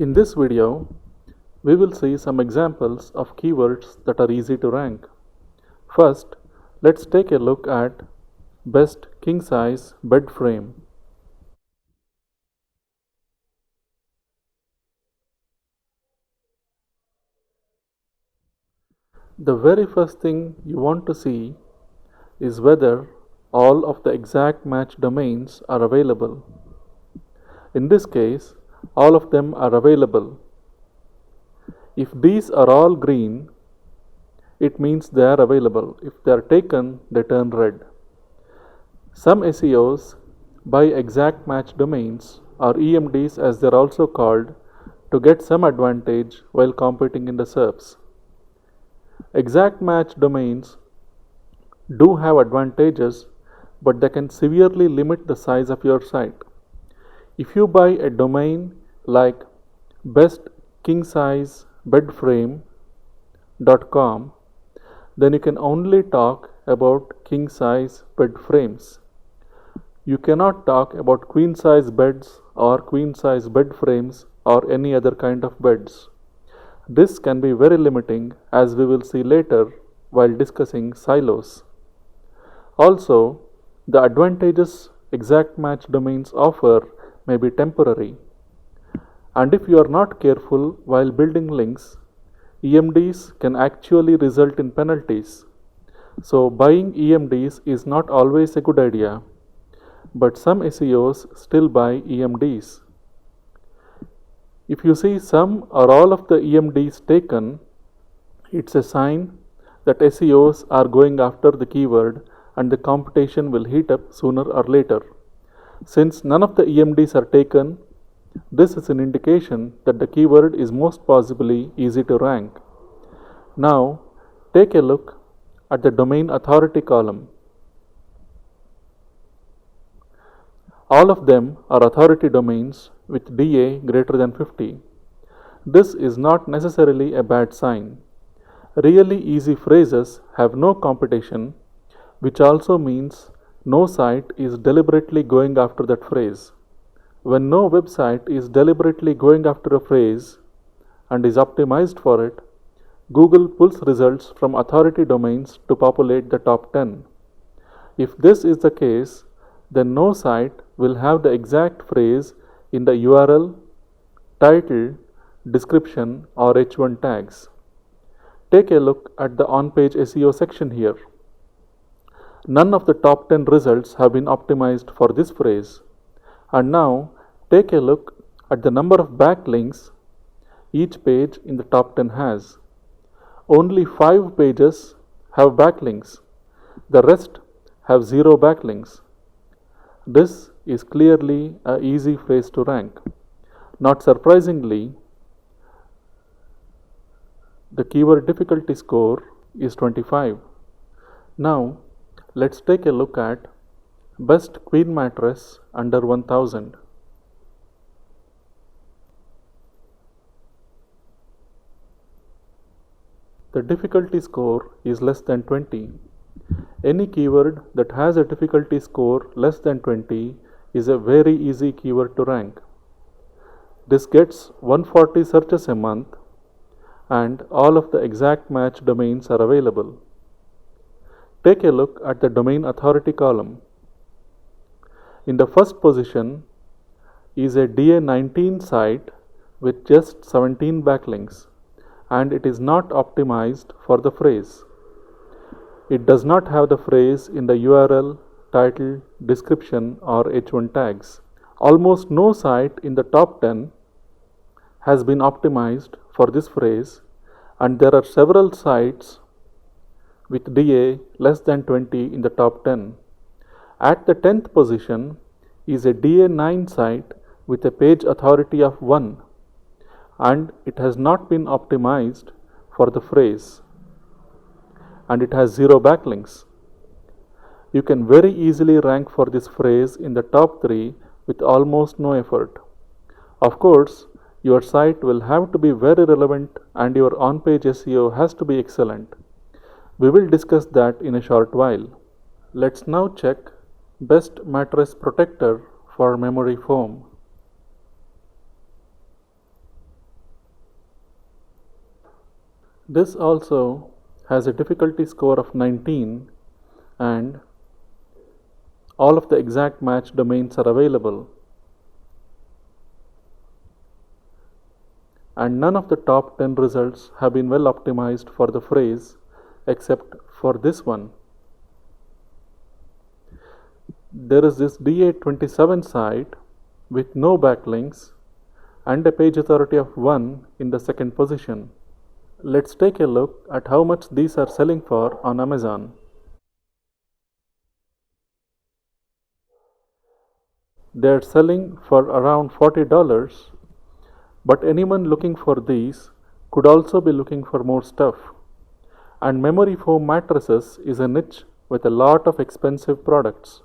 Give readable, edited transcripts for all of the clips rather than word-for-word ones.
In this video, we will see some examples of keywords that are easy to rank. First, let's take a look at best king size bed frame. The very first thing you want to see is whether all of the exact match domains are available. In this case, all of them are available. If these are all green, it means they are available. If they are taken, they turn red. Some SEOs buy exact match domains, or EMDs as they are also called, to get some advantage while competing in the SERPs. Exact match domains do have advantages, but they can severely limit the size of your site. If you buy a domain like bestKingSizeBedFrame.com, then you can only talk about king size bed frames. You cannot talk about queen size beds or queen size bed frames or any other kind of beds. This can be very limiting, as we will see later while discussing silos. Also, the advantages exact match domains offer may be temporary. And if you are not careful while building links, EMDs can actually result in penalties. So buying EMDs is not always a good idea, but some SEOs still buy EMDs. If you see some or all of the EMDs taken, it's a sign that SEOs are going after the keyword and the competition will heat up sooner or later. Since none of the EMDs are taken, this is an indication that the keyword is most possibly easy to rank. Now, take a look at the domain authority column. All of them are authority domains with DA greater than 50. This is not necessarily a bad sign. Really easy phrases have no competition, which also means no site is deliberately going after that phrase. When no website is deliberately going after a phrase and is optimized for it, Google pulls results from authority domains to populate the top 10. If this is the case, then no site will have the exact phrase in the URL, title, description, or H1 tags. Take a look at the on-page SEO section here. None of the top 10 results have been optimized for this phrase. And now take a look at the number of backlinks each page in the top 10 has. Only 5 pages have backlinks. The rest have 0 backlinks. This is clearly an easy phrase to rank. Not surprisingly, the keyword difficulty score is 25. Now, let's take a look at best queen mattress under 1000. The difficulty score is less than 20. Any keyword that has a difficulty score less than 20 is a very easy keyword to rank. This gets 140 searches a month, and all of the exact match domains are available. Take a look at the domain authority column. In the first position is a DA19 site with just 17 backlinks, and it is not optimized for the phrase. It does not have the phrase in the URL, title, description, or H1 tags. Almost no site in the top 10 has been optimized for this phrase, and there are several sites with DA less than 20 in the top 10. At the 10th position is a DA9 site with a page authority of 1, and it has not been optimized for the phrase, and it has 0 backlinks. You can very easily rank for this phrase in the top 3 with almost no effort. Of course, your site will have to be very relevant and your on-page SEO has to be excellent. We will discuss that in a short while. Let's now check best mattress protector for memory foam. This also has a difficulty score of 19 and all of the exact match domains are available. And none of the top 10 results have been well optimized for the phrase except for this one. There is this DA27 site with no backlinks and a page authority of 1 in the second position. Let's take a look at how much these are selling for on Amazon. They are selling for around $40, but anyone looking for these could also be looking for more stuff. And memory foam mattresses is a niche with a lot of expensive products.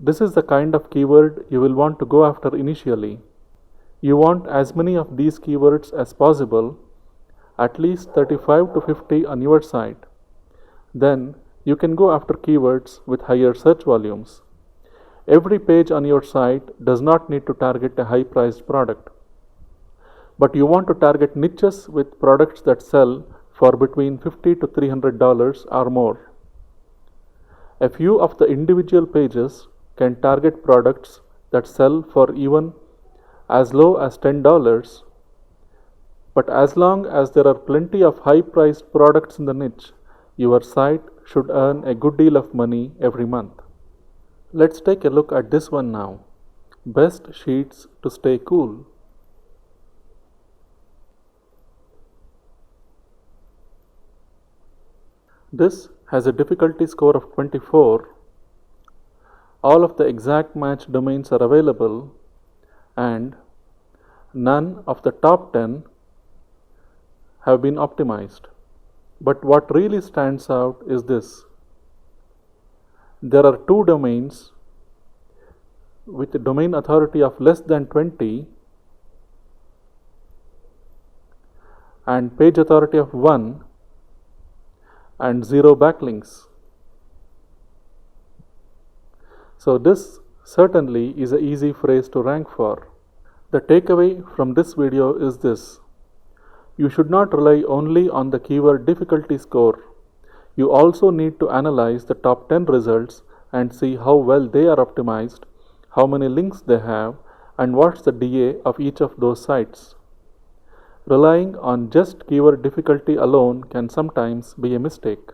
This is the kind of keyword you will want to go after initially. You want as many of these keywords as possible, at least 35 to 50 on your site. Then you can go after keywords with higher search volumes. Every page on your site does not need to target a high priced product, but you want to target niches with products that sell for between $50 to $300 or more. A few of the individual pages can target products that sell for even as low as $10, but as long as there are plenty of high priced products in the niche, your site should earn a good deal of money every month. Let's take a look at this one now. Best sheets to stay cool. This has a difficulty score of 24. All of the exact match domains are available and none of the top 10 have been optimized. But what really stands out is this. There are 2 domains with a domain authority of less than 20 and page authority of 1 and 0 backlinks. So this certainly is an easy phrase to rank for. The takeaway from this video is this. You should not rely only on the keyword difficulty score. You also need to analyze the top 10 results and see how well they are optimized, how many links they have, and what's the DA of each of those sites. Relying on just keyword difficulty alone can sometimes be a mistake.